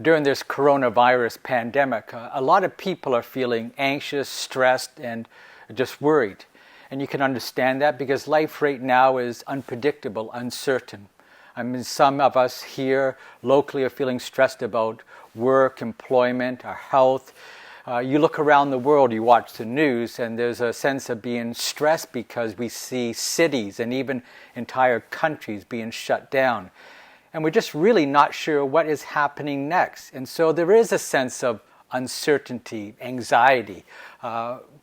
during this coronavirus pandemic, a lot of people are feeling anxious, stressed, and just worried. And you can understand that because life right now is unpredictable, uncertain. I mean, some of us here locally are feeling stressed about work, employment, our health. You look around the world, you watch the news, and there's a sense of being stressed because we see cities and even entire countries being shut down. And we're just really not sure what is happening next. And so there is a sense of uncertainty, anxiety.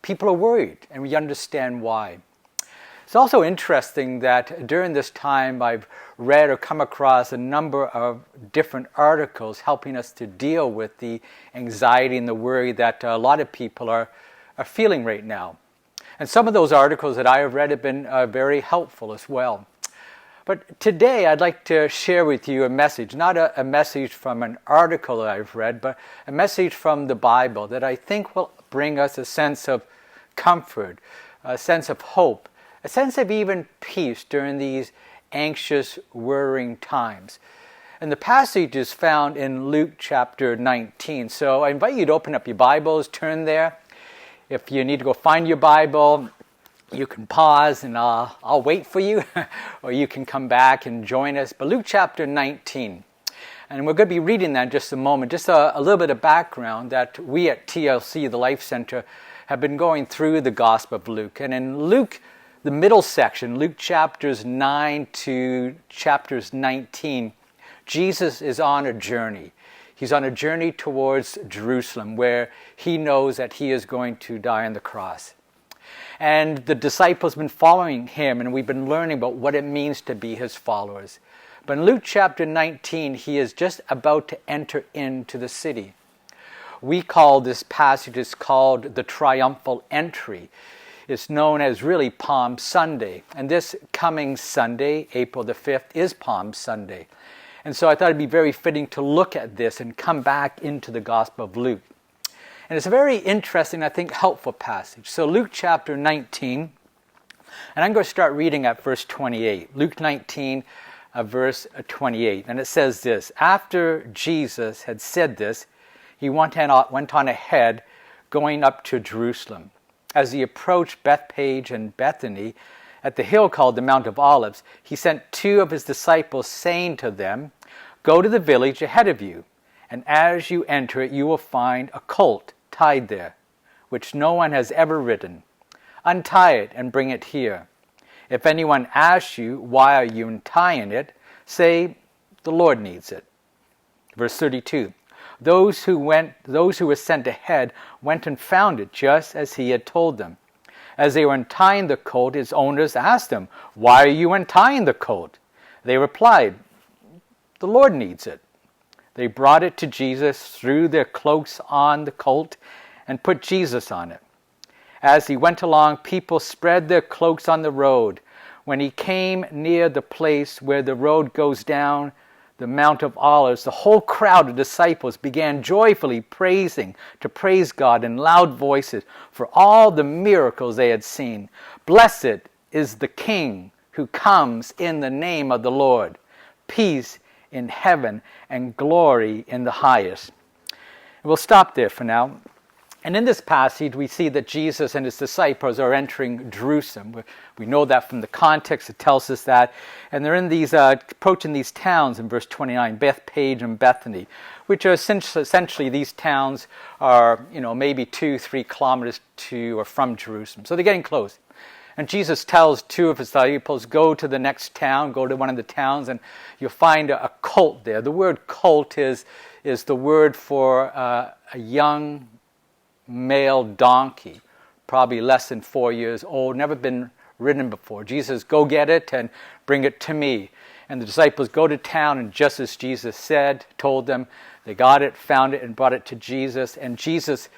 People are worried, and we understand why. It's also interesting that during this time I've read or come across a number of different articles helping us to deal with the anxiety and the worry that a lot of people are feeling right now. And some of those articles that I have read have been very helpful as well. But today I'd like to share with you a message, not a message from an article that I've read, but a message from the Bible that I think will bring us a sense of comfort, a sense of hope, a sense of even peace during these anxious, worrying times. And the passage is found in Luke chapter 19. So I invite you to open up your Bibles, turn there. If you need to go find your Bible, you can pause and I'll wait for you, or you can come back and join us. But Luke chapter 19. And we're going to be reading that in just a moment. Just a little bit of background that we at TLC, the Life Center, have been going through the Gospel of Luke. And in Luke, the middle section, Luke chapters 9 to chapters 19, Jesus is on a journey. He's on a journey towards Jerusalem where he knows that he is going to die on the cross. And the disciples have been following him, and we've been learning about what it means to be his followers. But in Luke chapter 19, he is just about to enter into the city. We call this passage, it's called the triumphal entry. It's known as really Palm Sunday. And this coming Sunday, April the 5th, is Palm Sunday. And so I thought it'd be very fitting to look at this and come back into the Gospel of Luke. And it's a very interesting, I think, helpful passage. So Luke chapter 19, and I'm going to start reading at verse 28. Luke 19, verse 28. And it says this: After Jesus had said this, he went on ahead, going up to Jerusalem. As he approached Bethphage and Bethany, at the hill called the Mount of Olives, he sent two of his disciples, saying to them, Go to the village ahead of you, and as you enter it, you will find a colt tied there, which no one has ever ridden. Untie it and bring it here. If anyone asks you, Why are you untying it? Say, The Lord needs it. Verse 32. Those who were sent ahead went and found it just as he had told them. As they were untying the colt, its owners asked them, Why are you untying the colt? They replied, The Lord needs it. They brought it to Jesus, threw their cloaks on the colt, and put Jesus on it. As he went along, people spread their cloaks on the road. When he came near the place where the road goes down the Mount of Olives, the whole crowd of disciples began joyfully to praise God in loud voices for all the miracles they had seen. Blessed is the King who comes in the name of the Lord. Peace in heaven and glory in the highest. We'll stop there for now. And in this passage, we see that Jesus and his disciples are entering Jerusalem. We know that from the context, it tells us that. And they're in approaching these towns in verse 29, Bethphage and Bethany, which are essentially these towns are, maybe 2-3 kilometers to or from Jerusalem. So they're getting close. And Jesus tells two of his disciples, go to the next town, go to one of the towns, and you'll find a colt there. The word colt is the word for a young male donkey, probably less than 4 years old, never been ridden before. Jesus, go get it and bring it to me. And the disciples go to town, and just as Jesus told them, they got it, found it, and brought it to Jesus. And Jesus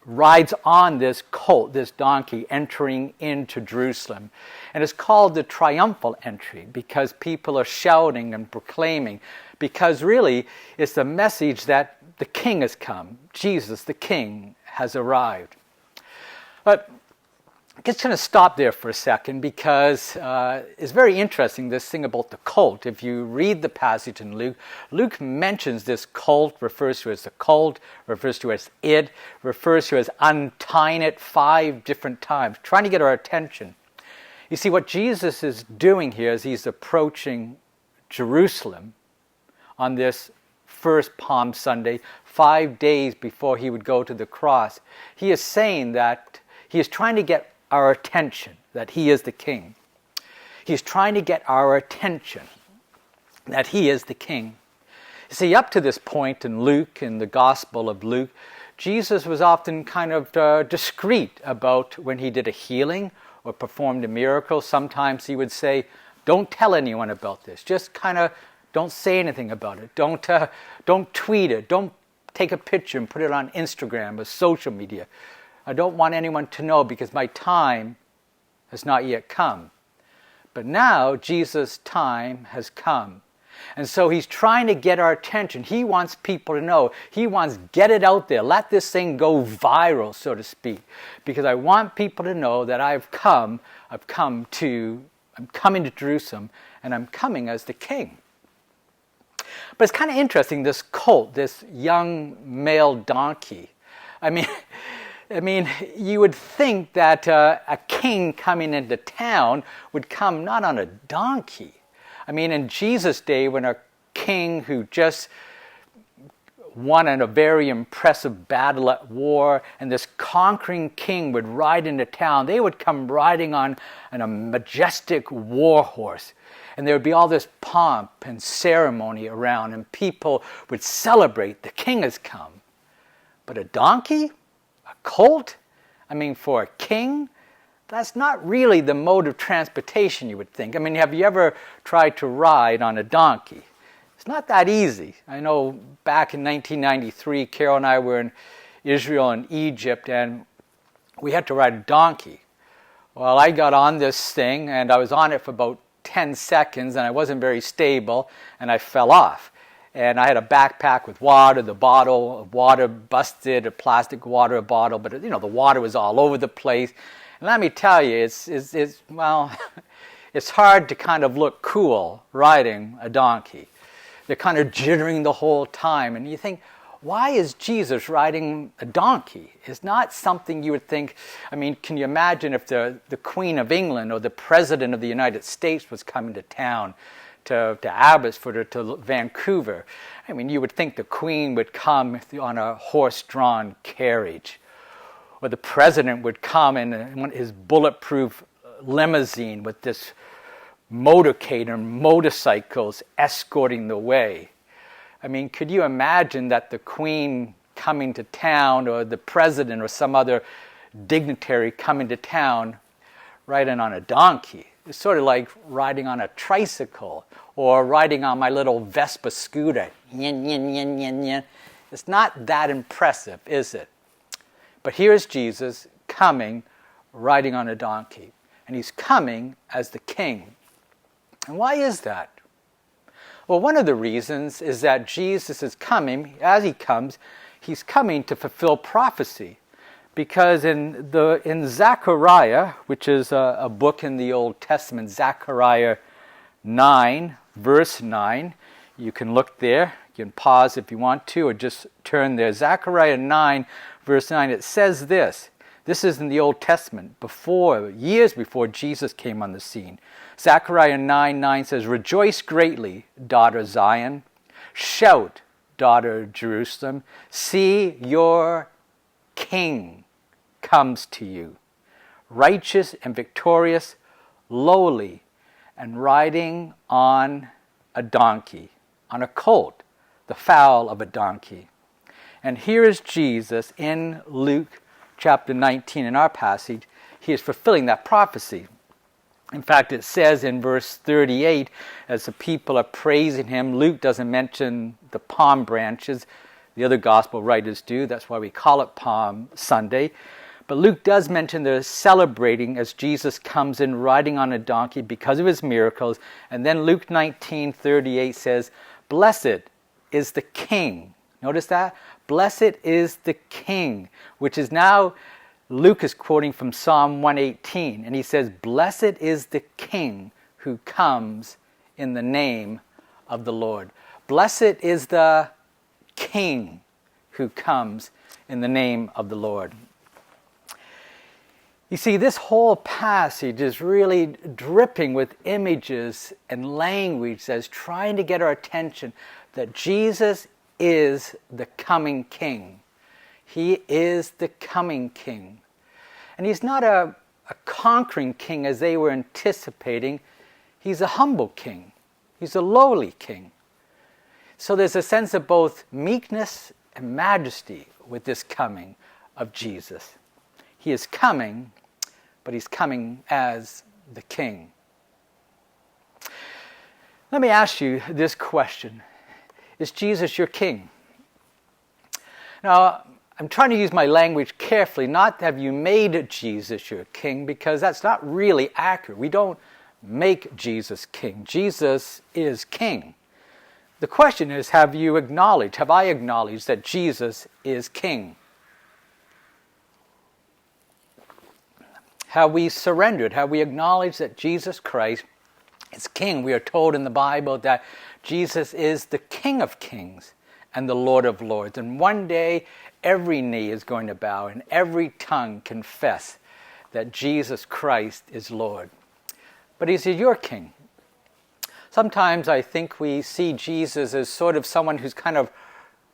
rides on this colt, this donkey, entering into Jerusalem. And it's called the triumphal entry because people are shouting and proclaiming, because really it's the message that the King has come. Jesus, the King, has arrived. But I'm just going to stop there for a second because it's very interesting, this thing about the colt. If you read the passage in Luke, Luke mentions this colt, refers to it as the colt, refers to it as it, refers to it as untying it 5 different times, trying to get our attention. You see, what Jesus is doing here is he's approaching Jerusalem on this first Palm Sunday, 5 days before he would go to the cross. He is saying that he is trying to get our attention, that he is the king. He's trying to get our attention, that he is the king. You see, up to this point in Luke, in the Gospel of Luke, Jesus was often kind of discreet about when he did a healing or performed a miracle. Sometimes he would say, don't tell anyone about this. Just kind of don't say anything about it. Don't tweet it. Don't take a picture and put it on Instagram or social media. I don't want anyone to know because my time has not yet come. But now Jesus' time has come. And so he's trying to get our attention. He wants people to know. He wants, get it out there. Let this thing go viral, so to speak. Because I want people to know that I'm coming to Jerusalem, and I'm coming as the king. But it's kind of interesting, this colt, this young male donkey. I mean, you would think that a king coming into town would come not on a donkey. I mean, in Jesus' day, when a king who just won in a very impressive battle at war, and this conquering king would ride into town, they would come riding on a majestic war horse. And there would be all this pomp and ceremony around, and people would celebrate, the king has come. But a donkey? A colt? I mean, for a king, that's not really the mode of transportation you would think. I mean, have you ever tried to ride on a donkey? It's not that easy. I know back in 1993, Carol and I were in Israel and Egypt, and we had to ride a donkey. Well, I got on this thing, and I was on it for about 10 seconds, and I wasn't very stable, and I fell off. And I had a backpack with water, the bottle of water busted, a plastic water bottle, but the water was all over the place. And let me tell you, it's hard to kind of look cool riding a donkey. They're kind of jittering the whole time, and you think, why is Jesus riding a donkey? It's not something you would think. I mean, can you imagine if the Queen of England or the President of the United States was coming to town, to Abbotsford or to Vancouver? I mean, you would think the Queen would come on a horse-drawn carriage, or the President would come in his bulletproof limousine with this motorcade and motorcycles escorting the way. I mean, could you imagine that the Queen coming to town, or the President or some other dignitary coming to town riding on a donkey? It's sort of like riding on a tricycle or riding on my little Vespa scooter. Yin, yin, yin, yin, yin. It's not that impressive, is it? But here's Jesus coming riding on a donkey. And he's coming as the king. And why is that? Well, one of the reasons is that Jesus is coming, as he comes, he's coming to fulfill prophecy. Because in Zechariah, which is a book in the Old Testament, Zechariah 9, verse 9, you can look there, you can pause if you want to, or just turn there. Zechariah 9, verse 9, it says this. This is in the Old Testament, years before Jesus came on the scene. Zechariah 9:9 says, "Rejoice greatly, daughter Zion. Shout, daughter Jerusalem. See, your king comes to you, righteous and victorious, lowly, and riding on a donkey, on a colt, the foal of a donkey." And here is Jesus in Luke chapter 19 in our passage. He is fulfilling that prophecy. In fact, it says in verse 38, as the people are praising him, Luke doesn't mention the palm branches. The other gospel writers do. That's why we call it Palm Sunday. But Luke does mention they're celebrating as Jesus comes in riding on a donkey because of his miracles. And then Luke 19:38 says, "Blessed is the King." Notice that? Blessed is the King, which is now Luke is quoting from Psalm 118, and he says, "Blessed is the King who comes in the name of the Lord." Blessed is the King who comes in the name of the Lord. You see, this whole passage is really dripping with images and language that's trying to get our attention that Jesus is the coming King. He is the coming King. And he's not a conquering king as they were anticipating. He's a humble king. He's a lowly king. So there's a sense of both meekness and majesty with this coming of Jesus. He is coming, but he's coming as the king. Let me ask you this question. Is Jesus your king? Now, I'm trying to use my language carefully, not have you made Jesus your king, because that's not really accurate. We don't make Jesus king. Jesus is king. The question is, have I acknowledged that Jesus is king? Have we surrendered? Have we acknowledged that Jesus Christ is king? We are told in the Bible that Jesus is the King of kings and the Lord of lords. And one day, every knee is going to bow and every tongue confess that Jesus Christ is Lord. But is he your king? Sometimes I think we see Jesus as sort of someone who's kind of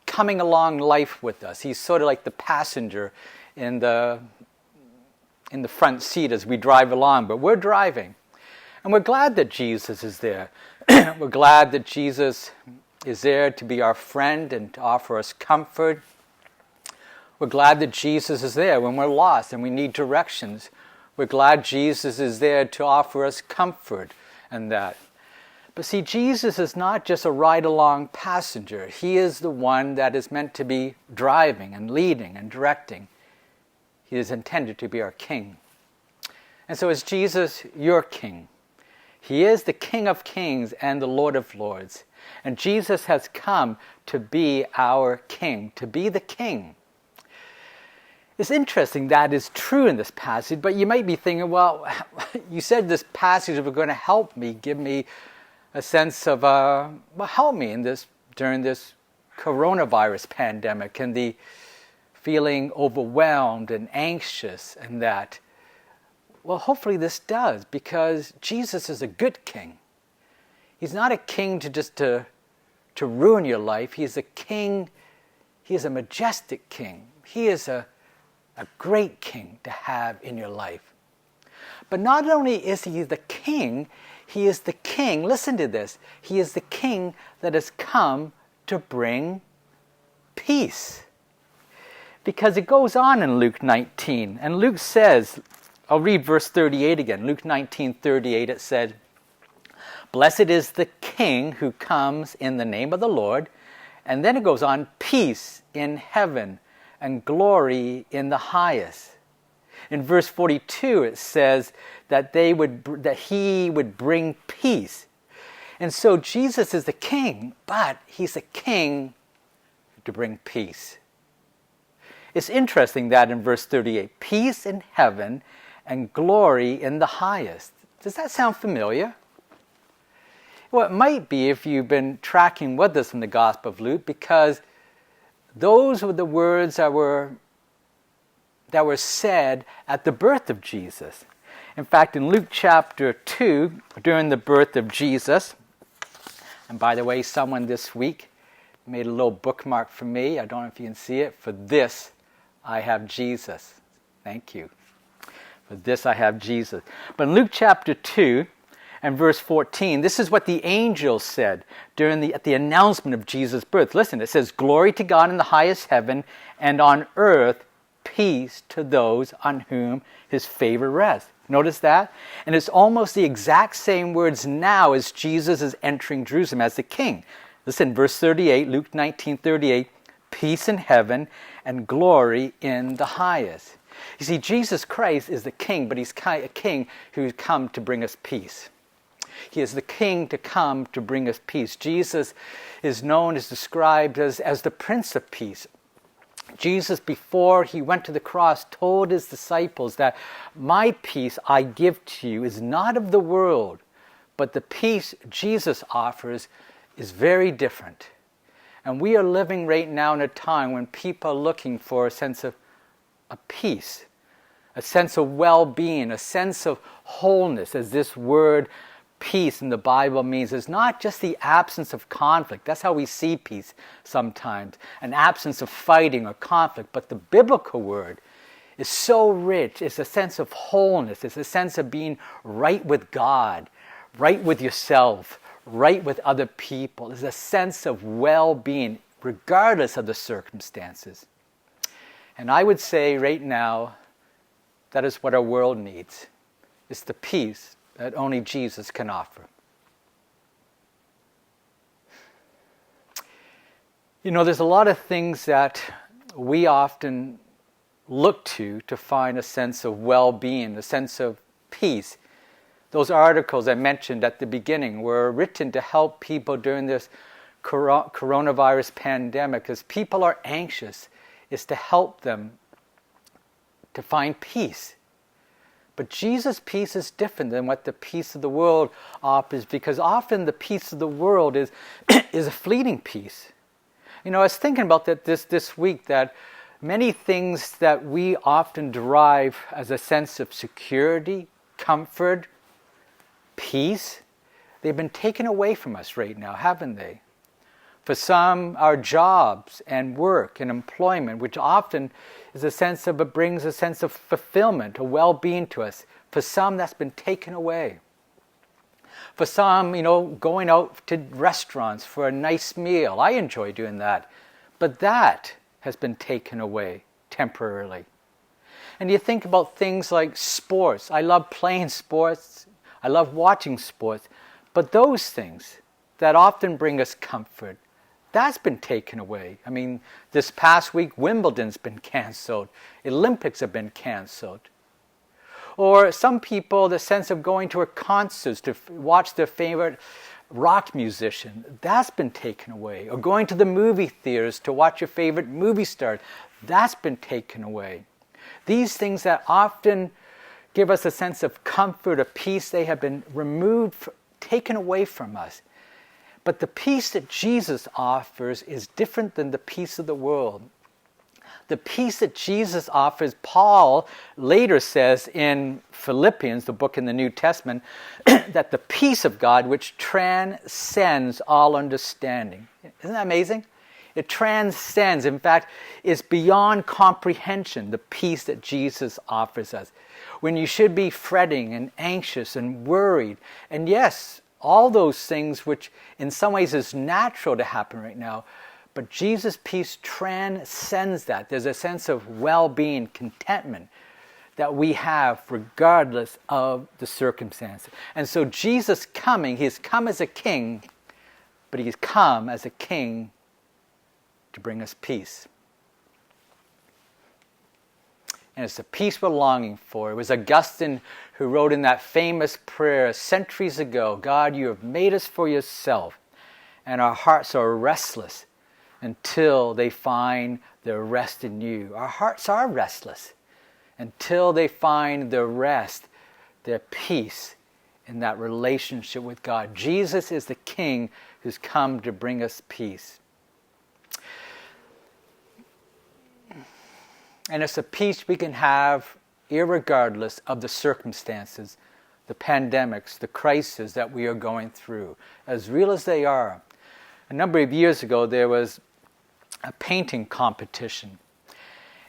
coming along life with us. He's sort of like the passenger in the front seat as we drive along, but we're driving. And we're glad that Jesus is there. We're glad that Jesus is there to be our friend and to offer us comfort. We're glad that Jesus is there when we're lost and we need directions. We're glad Jesus is there to offer us comfort and that. But see, Jesus is not just a ride-along passenger. He is the one that is meant to be driving and leading and directing. He is intended to be our king. And so is Jesus your king? He is the King of kings and the Lord of lords. And Jesus has come to be our king, to be the king. It's interesting that is true in this passage, but you might be thinking, well, you said this passage was going to help me, give me a sense of, help me during this coronavirus pandemic and the feeling overwhelmed and anxious and that. Well, hopefully this does, because Jesus is a good king. He's not a king to ruin your life. He's a king. He is a majestic king. He is a great king to have in your life. But not only is he the king, he is the king, listen to this, he is the king that has come to bring peace. Because it goes on in Luke 19, and Luke says, I'll read verse 38 again, Luke 19:38, it said, "Blessed is the King who comes in the name of the Lord." And then it goes on, "Peace in heaven and glory in the highest." In verse 42 it says that he would bring peace. And so Jesus is the king, but he's a king to bring peace. It's interesting that in verse 38, peace in heaven and glory in the highest. Does that sound familiar? Well, it might be if you've been tracking with us in the Gospel of Luke, because those were the words that were said at the birth of Jesus. In fact, in Luke chapter 2, during the birth of Jesus, and by the way, someone this week made a little bookmark for me. I don't know if you can see it. "For this I have Jesus." Thank you. For this I have Jesus. But in Luke chapter 2 and verse 14, this is what the angel said at the announcement of Jesus' birth. Listen, it says, "Glory to God in the highest heaven, and on earth peace to those on whom his favor rests." Notice that? And it's almost the exact same words now as Jesus is entering Jerusalem as the king. Listen, verse 38, Luke 19:38, "Peace in heaven and glory in the highest." You see, Jesus Christ is the king, but he's a king who's come to bring us peace. He is the king to come to bring us peace. Jesus is described as the Prince of Peace. Jesus, before he went to the cross, told his disciples that my peace I give to you is not of the world, but the peace Jesus offers is very different. And we are living right now in a time when people are looking for a sense of peace, a sense of well-being, a sense of wholeness, as this word peace in the Bible means. It's not just the absence of conflict. That's how we see peace sometimes, an absence of fighting or conflict. But the biblical word is so rich. It's a sense of wholeness. It's a sense of being right with God, right with yourself, right with other people. It's a sense of well-being, regardless of the circumstances. And I would say right now, that is what our world needs. It's the peace that only Jesus can offer. You know, there's a lot of things that we often look to find a sense of well-being, a sense of peace. Those articles I mentioned at the beginning were written to help people during this coronavirus pandemic. As people are anxious, is to help them to find peace. But Jesus' peace is different than what the peace of the world offers, because often the peace of the world is a fleeting peace. You know, I was thinking about that this week, that many things that we often derive as a sense of security, comfort, peace, they've been taken away from us right now, haven't they? For some, our jobs and work and employment, which often is a sense of, it brings a sense of fulfillment, a well-being to us. For some, that's been taken away. For some, you know, going out to restaurants for a nice meal, I enjoy doing that. But that has been taken away temporarily. And you think about things like sports. I love playing sports. I love watching sports. But those things that often bring us comfort, that's been taken away. I mean, this past week, Wimbledon's been canceled. Olympics have been canceled. Or some people, the sense of going to a concert to watch their favorite rock musician, that's been taken away. Or going to the movie theaters to watch your favorite movie star, that's been taken away. These things that often give us a sense of comfort, of peace, they have been removed, taken away from us. But the peace that Jesus offers is different than the peace of the world. The peace that Jesus offers, Paul later says in Philippians, the book in the New Testament, that the peace of God which transcends all understanding. Isn't that amazing? It transcends, in fact, is beyond comprehension, the peace that Jesus offers us. When you should be fretting and anxious and worried, and yes, all those things which in some ways is natural to happen right now, but Jesus' peace transcends that. There's a sense of well-being, contentment that we have regardless of the circumstances. And so Jesus coming, he's come as a king, but he's come as a king to bring us peace. And it's the peace we're longing for. It was Augustine who wrote in that famous prayer centuries ago, God, you have made us for yourself, and our hearts are restless until they find their rest in you. Our hearts are restless until they find their rest, their peace in that relationship with God. Jesus is the King who's come to bring us peace. And it's a peace we can have irregardless of the circumstances, the pandemics, the crises that we are going through, as real as they are. A number of years ago, there was a painting competition.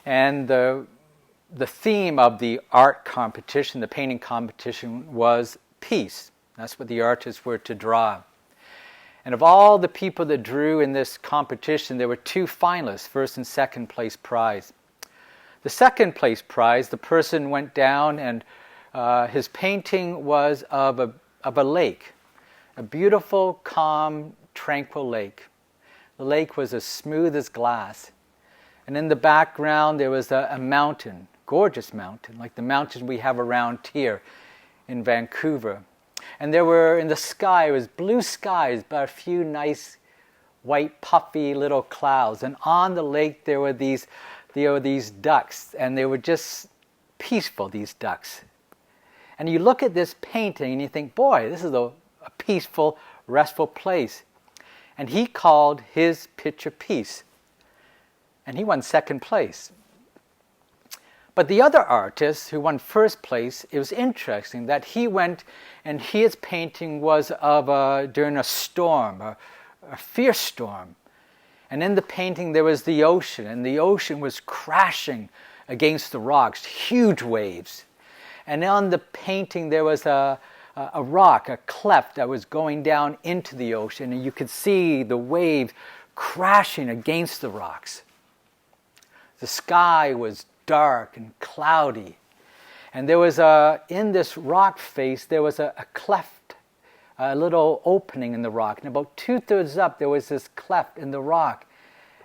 And the theme of the art competition, the painting competition, was peace. That's what the artists were to draw. And of all the people that drew in this competition, there were two finalists, first and second place prize. The second place prize, the person went down and his painting was of a lake, a beautiful, calm, tranquil lake. The lake was as smooth as glass. And in the background there was a mountain, gorgeous mountain, like the mountains we have around here in Vancouver. And there were, in the sky, it was blue skies, but a few nice white puffy little clouds. And on the lake there were these ducks, and they were just peaceful, these ducks. And you look at this painting and you think, boy, this is a peaceful, restful place. And he called his picture Peace. And he won second place. But the other artist who won first place, it was interesting that he went and his painting was of during a storm, a fierce storm. And in the painting there was the ocean, and the ocean was crashing against the rocks, huge waves. And on the painting there was a rock, a cleft that was going down into the ocean, and you could see the waves crashing against the rocks. The sky was dark and cloudy. And there was in this rock face, there was a cleft, a little opening in the rock. And about 2/3 up, there was this cleft in the rock.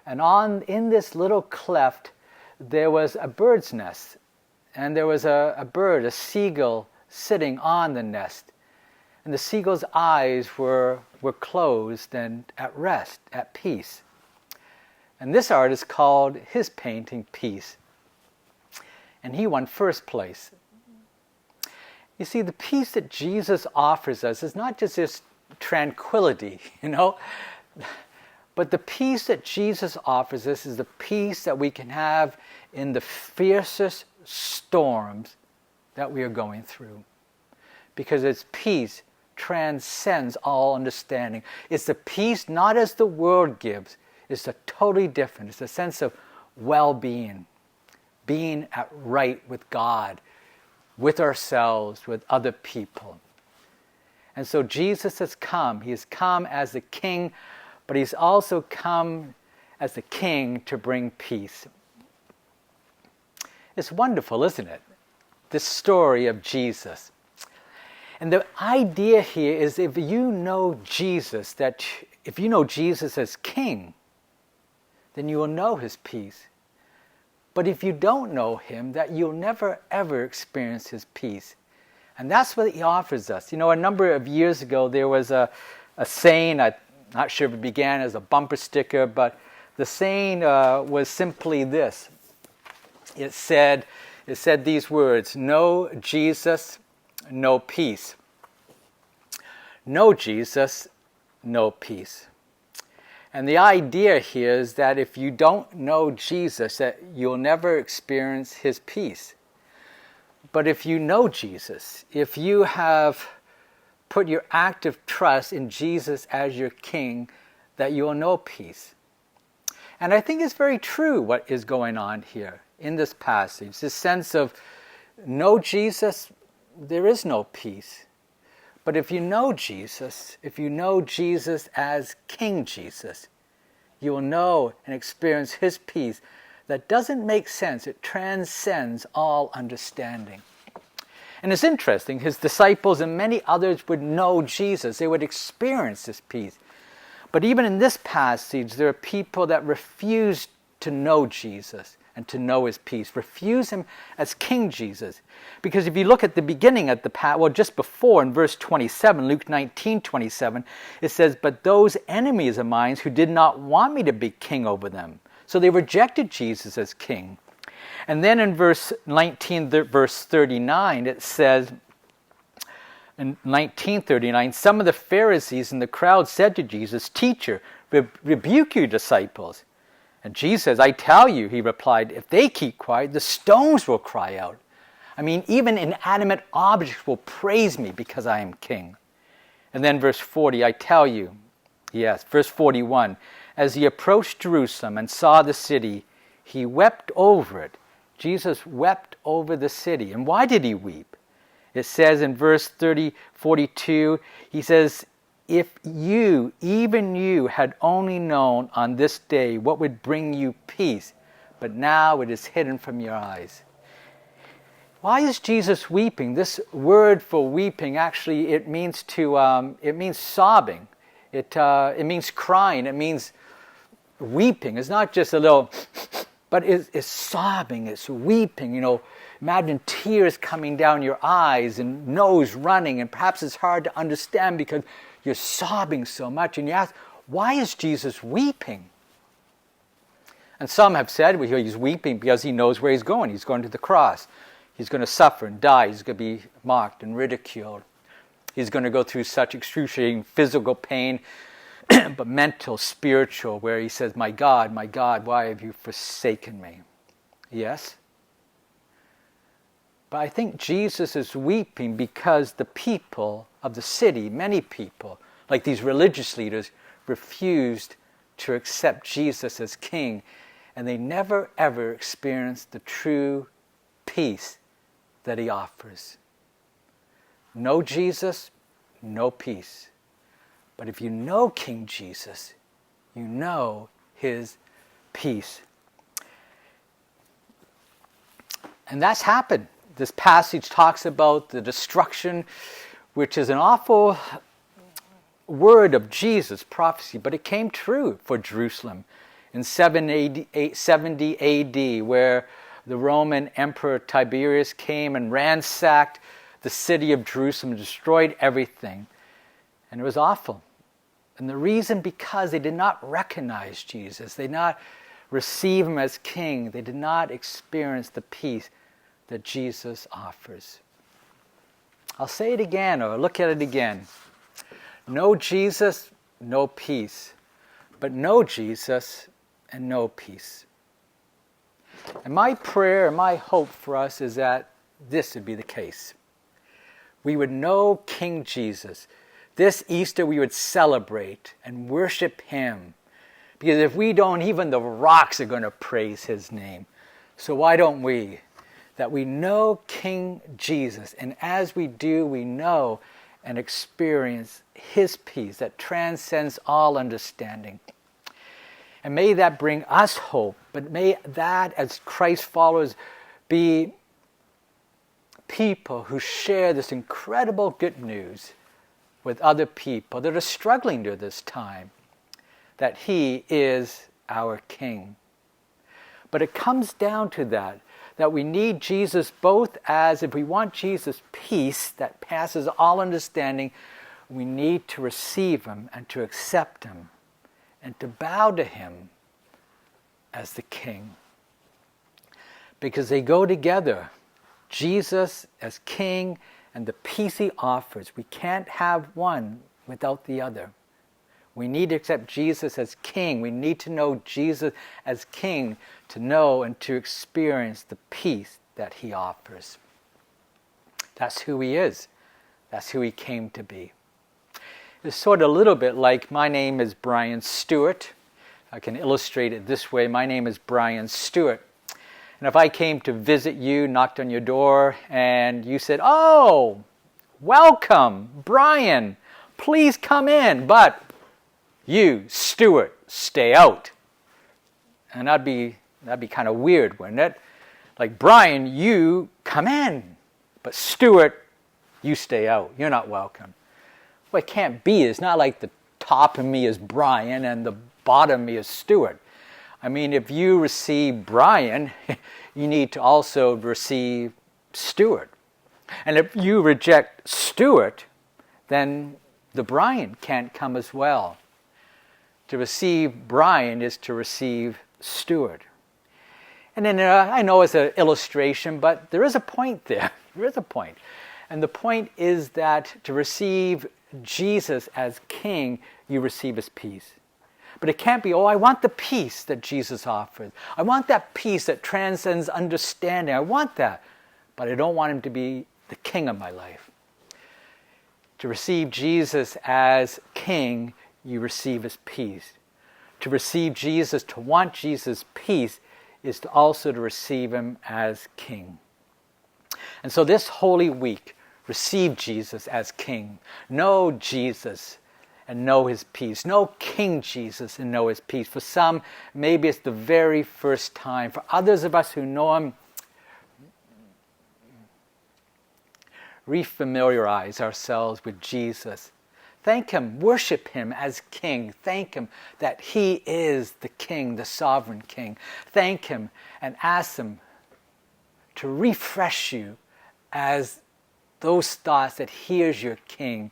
And in this little cleft, there was a bird's nest. And there was a bird, a seagull, sitting on the nest. And the seagull's eyes were closed and at rest, at peace. And this artist called his painting Peace. And he won first place. You see, the peace that Jesus offers us is not just this tranquility, but the peace that Jesus offers us is the peace that we can have in the fiercest storms that we are going through. Because its peace transcends all understanding. It's the peace not as the world gives. It's a totally different. It's a sense of well-being, being at right with God, with ourselves, with other people. And so Jesus has come. He has come as the King, but he's also come as the King to bring peace. It's wonderful, isn't it? This story of Jesus. And the idea here is if you know Jesus as King, then you will know his peace. But if you don't know him, that you'll never ever experience his peace. And that's what he offers us. A number of years ago there was a saying, I'm not sure if it began as a bumper sticker, but the saying was simply this. It said these words, "No Jesus, no peace. No Jesus, no peace." And the idea here is that if you don't know Jesus, that you'll never experience his peace. But if you know Jesus, if you have put your active trust in Jesus as your King, that you will know peace. And I think it's very true what is going on here in this passage. This sense of no Jesus, there is no peace. But if you know Jesus as King Jesus, you will know and experience his peace that doesn't make sense. It transcends all understanding. And it's interesting, his disciples and many others would know Jesus. They would experience this peace. But even in this passage, there are people that refuse to know Jesus and to know his peace. Refuse him as King Jesus. Because if you look at the beginning at just before in verse 27, Luke 19:27, it says, "But those enemies of mine who did not want me to be king over them." So they rejected Jesus as king. And then in verse 19, verse 39, it says, in 19:39, some of the Pharisees in the crowd said to Jesus, "Teacher, rebuke your disciples." And Jesus says, "I tell you," he replied, "if they keep quiet, the stones will cry out. I mean, even inanimate objects will praise me because I am king." And then verse 40, verse 41, as he approached Jerusalem and saw the city, he wept over it. Jesus wept over the city. And why did he weep? It says in verse 42, he says, "If you, even you, had only known on this day what would bring you peace, but now it is hidden from your eyes." Why is Jesus weeping? This word for weeping, actually, it means sobbing. It means crying. It means weeping. It's not just a little, but it's sobbing. It's weeping. Imagine tears coming down your eyes and nose running, and perhaps it's hard to understand because you're sobbing so much. And you ask, Why is Jesus weeping? And some have said, well, he's weeping because he knows where he's going. He's going to the cross. He's going to suffer and die. He's going to be mocked and ridiculed. He's going to go through such excruciating physical pain, but mental, spiritual, where he says, my God, why have you forsaken me? Yes. But I think Jesus is weeping because the people of the city, many people, like these religious leaders, refused to accept Jesus as king, and they never ever experienced the true peace that he offers. No Jesus, no peace. But if you know King Jesus, you know his peace. And that's happened. This passage talks about the destruction, which is an awful word of Jesus' prophecy, but it came true for Jerusalem in 70 AD, where the Roman Emperor Tiberius came and ransacked the city of Jerusalem and destroyed everything. And it was awful. And the reason, because they did not recognize Jesus. They did not receive him as king. They did not experience the peace that Jesus offers. I'll say it again, or look at it again. No Jesus, no peace. But no Jesus and no peace. And my prayer, my hope for us is that this would be the case. We would know King Jesus. This Easter we would celebrate and worship him. Because if we don't, even the rocks are going to praise his name. So why don't we? That we know King Jesus. And as we do, we know and experience his peace that transcends all understanding. And may that bring us hope. But may that, as Christ followers, be people who share this incredible good news with other people that are struggling during this time, that he is our King. But it comes down to that we need Jesus both as, if we want Jesus' peace that passes all understanding, we need to receive him and to accept him and to bow to him as the King. Because they go together. Jesus as King and the peace he offers. We can't have one without the other. We need to accept Jesus as King. We need to know Jesus as King to know and to experience the peace that he offers. That's who he is. That's who he came to be. It's sort of a little bit like, my name is Brian Stewart. I can illustrate it this way. My name is Brian Stewart. And if I came to visit you, knocked on your door, and you said, oh, welcome, Brian, please come in, but you, Stewart, stay out. And that'd be kind of weird, wouldn't it? Like, Brian, you come in, but Stewart, you stay out. You're not welcome. Well, it can't be. It's not like the top of me is Brian and the bottom of me is Stewart. I mean, if you receive Brian, you need to also receive Stewart. And if you reject Stewart, then the Brian can't come as well. To receive Brian is to receive Stewart. And then I know it's an illustration, but there is a point there. There is a point. And the point is that to receive Jesus as King, you receive his peace. But it can't be, oh, I want the peace that Jesus offers. I want that peace that transcends understanding. I want that. But I don't want him to be the king of my life. To receive Jesus as King, you receive his peace. To receive Jesus, to want Jesus' peace, is to also to receive him as King. And so this Holy Week, receive Jesus as King. Know Jesus and know his peace. Know King Jesus and know his peace. For some, maybe it's the very first time. For others of us who know him, refamiliarize ourselves with Jesus. Thank him, worship him as King. Thank him that he is the King, the sovereign King. Thank him and ask him to refresh you as those thoughts that he is your King,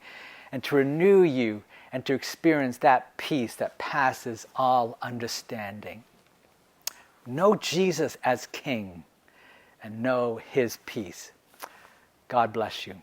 and to renew you and to experience that peace that passes all understanding. Know Jesus as King and know His peace. God bless you.